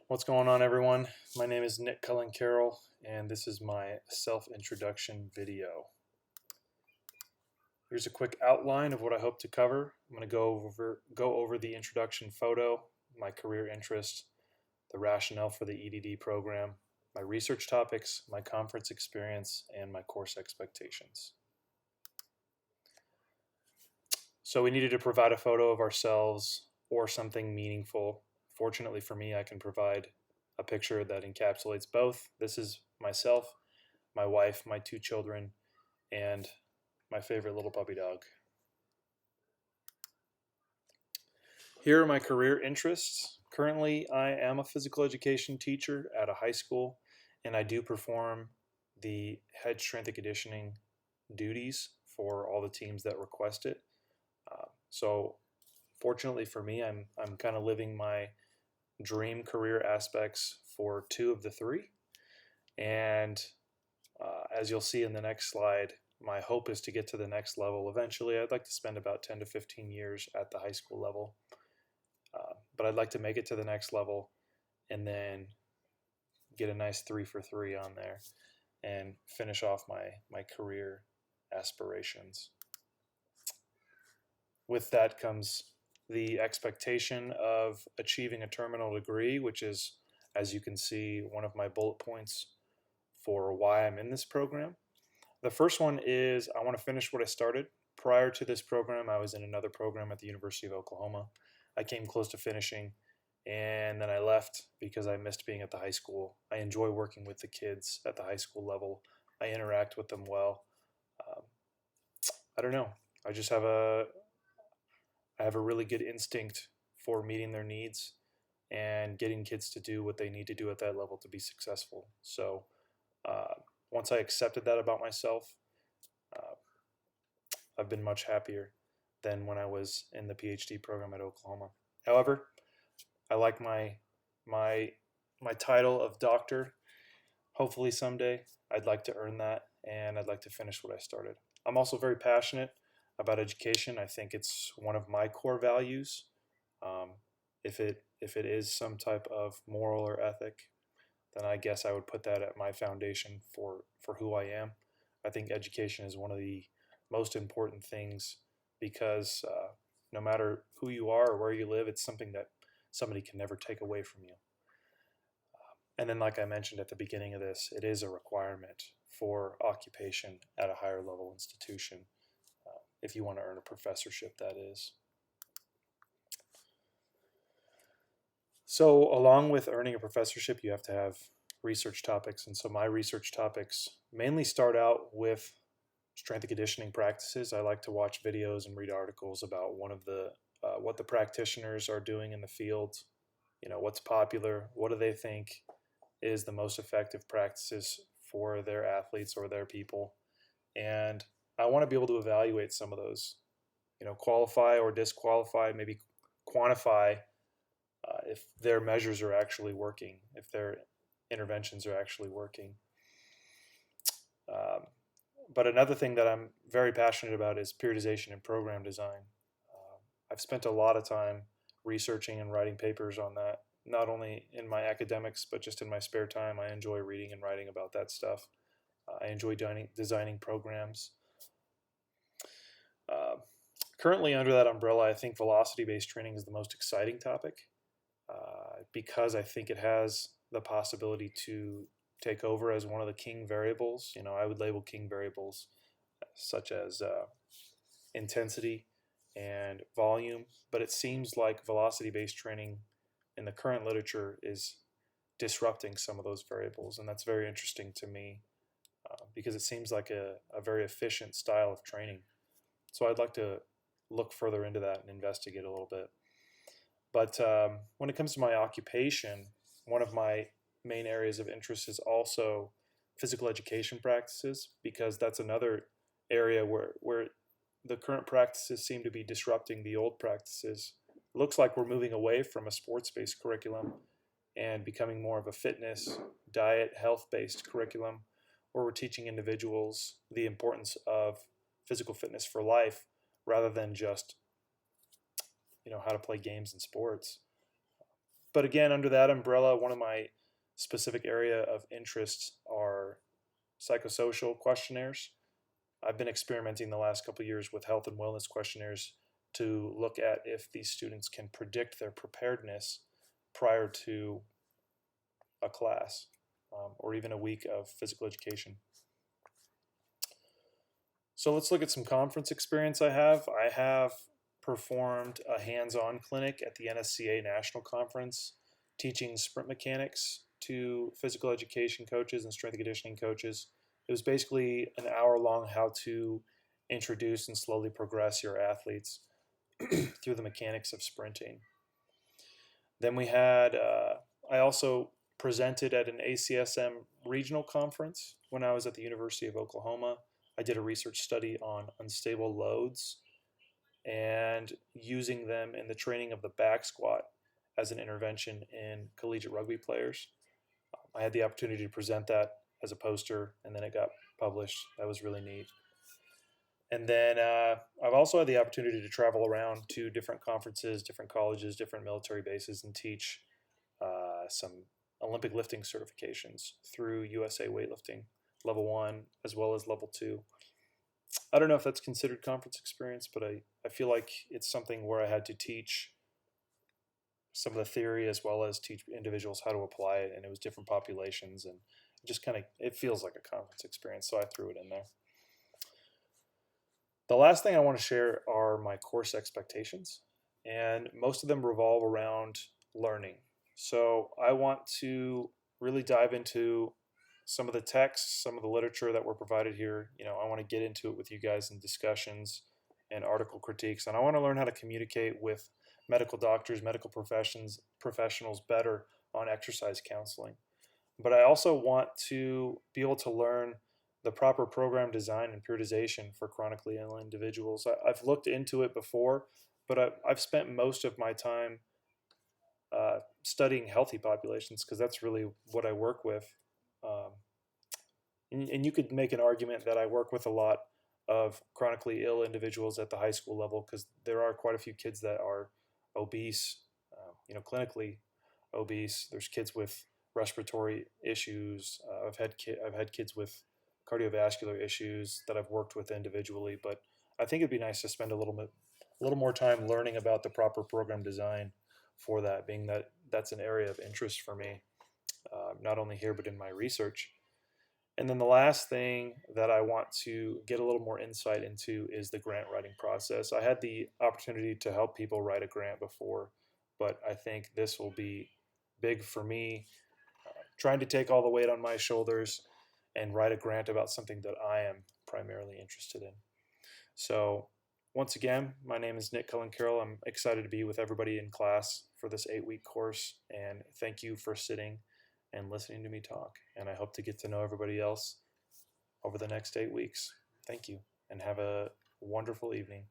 What's going on, everyone? My name is Nick Cullen Carroll, and this is my self-introduction video. Here's a quick outline of what I hope to cover. I'm going to go over the introduction photo, my career interest, the rationale for the EDD program, my research topics, my conference experience, and my course expectations. So we needed to provide a photo of ourselves or something meaningful. Fortunately for me, I can provide a picture that encapsulates both. This is myself, my wife, my 2 children, and my favorite little puppy dog. Here are my career interests. Currently, I am a physical education teacher at a high school, and I do perform the head strength and conditioning duties for all the teams that request it. So fortunately for me, I'm kind of living my dream career aspects for 2 of the 3. And as you'll see in the next slide, my hope is to get to the next level. Eventually, I'd like to spend about 10 to 15 years at the high school level. But I'd like to make it to the next level and then get a nice 3 for 3 on there and finish off my career aspirations. With that comes the expectation of achieving a terminal degree, which is, as you can see, one of my bullet points for why I'm in this program. The first one is I want to finish what I started. Prior to this program, I was in another program at the University of Oklahoma. I came close to finishing, and then I left because I missed being at the high school. I enjoy working with the kids at the high school level. I interact with them well. I don't know. I have a really good instinct for meeting their needs and getting kids to do what they need to do at that level to be successful. So once I accepted that about myself, I've been much happier than when I was in the PhD program at Oklahoma. However, I like my title of doctor. Hopefully someday I'd like to earn that, and I'd like to finish what I started. I'm also very passionate about education. I think it's one of my core values. If it is some type of moral or ethic, then I guess I would put that at my foundation for who I am. I think education is one of the most important things because no matter who you are or where you live, it's something that somebody can never take away from you. And then, like I mentioned at the beginning of this, it is a requirement for occupation at a higher level institution if you want to earn a professorship, that is. So along with earning a professorship, you have to have research topics. And so my research topics mainly start out with strength and conditioning practices. I like to watch videos and read articles about what the practitioners are doing in the field. You know, what's popular, what do they think is the most effective practices for their athletes or their people. And I want to be able to evaluate some of those, qualify or disqualify, maybe quantify if their measures are actually working, if their interventions are actually working. But another thing that I'm very passionate about is periodization and program design. I've spent a lot of time researching and writing papers on that, not only in my academics, but just in my spare time. I enjoy reading and writing about that stuff. I enjoy designing programs. Currently under that umbrella, I think velocity-based training is the most exciting topic because I think it has the possibility to take over as one of the king variables. I would label king variables such as intensity and volume, but it seems like velocity-based training in the current literature is disrupting some of those variables, and that's very interesting to me because it seems like a very efficient style of training. So I'd like to look further into that and investigate a little bit. But when it comes to my occupation, one of my main areas of interest is also physical education practices, because that's another area where the current practices seem to be disrupting the old practices. It looks like we're moving away from a sports-based curriculum and becoming more of a fitness, diet, health-based curriculum, where we're teaching individuals the importance of physical fitness for life rather than just how to play games and sports. But again, under that umbrella, one of my specific area of interest are psychosocial questionnaires. I've been experimenting the last couple of years with health and wellness questionnaires to look at if these students can predict their preparedness prior to a class or even a week of physical education. So let's look at some conference experience I have. I have performed a hands-on clinic at the NSCA National Conference teaching sprint mechanics to physical education coaches and strength and conditioning coaches. It was basically an hour-long how to introduce and slowly progress your athletes through the mechanics of sprinting. Then we had, I also presented at an ACSM regional conference when I was at the University of Oklahoma. I did a research study on unstable loads and using them in the training of the back squat as an intervention in collegiate rugby players. I had the opportunity to present that as a poster, and then it got published. That was really neat. And then I've also had the opportunity to travel around to different conferences, different colleges, different military bases, and teach some Olympic lifting certifications through USA Weightlifting, level 1 as well as level 2. I don't know if that's considered conference experience, but I feel like it's something where I had to teach some of the theory as well as teach individuals how to apply it, and it was different populations, and it feels like a conference experience, so I threw it in there. The last thing I want to share are my course expectations, and most of them revolve around learning. So I want to really dive into some of the texts, some of the literature that were provided here. I want to get into it with you guys in discussions and article critiques, and I want to learn how to communicate with medical doctors, medical professionals better on exercise counseling. But I also want to be able to learn the proper program design and periodization for chronically ill individuals. I've looked into it before, but I've spent most of my time studying healthy populations because that's really what I work with. Um, and you could make an argument that I work with a lot of chronically ill individuals at the high school level because there are quite a few kids that are obese, clinically obese. There's kids with respiratory issues. I've had kids with cardiovascular issues that I've worked with individually. But I think it'd be nice to spend a little more time learning about the proper program design for that, being that that's an area of interest for me, not only here but in my research. And then the last thing that I want to get a little more insight into is the grant writing process. I had the opportunity to help people write a grant before, but I think this will be big for me, trying to take all the weight on my shoulders and write a grant about something that I am primarily interested in. So once again, my name is Nick Cullen Carroll. I'm excited to be with everybody in class for this 8-week course, and thank you for sitting and listening to me talk. And I hope to get to know everybody else over the next 8 weeks. Thank you, and have a wonderful evening.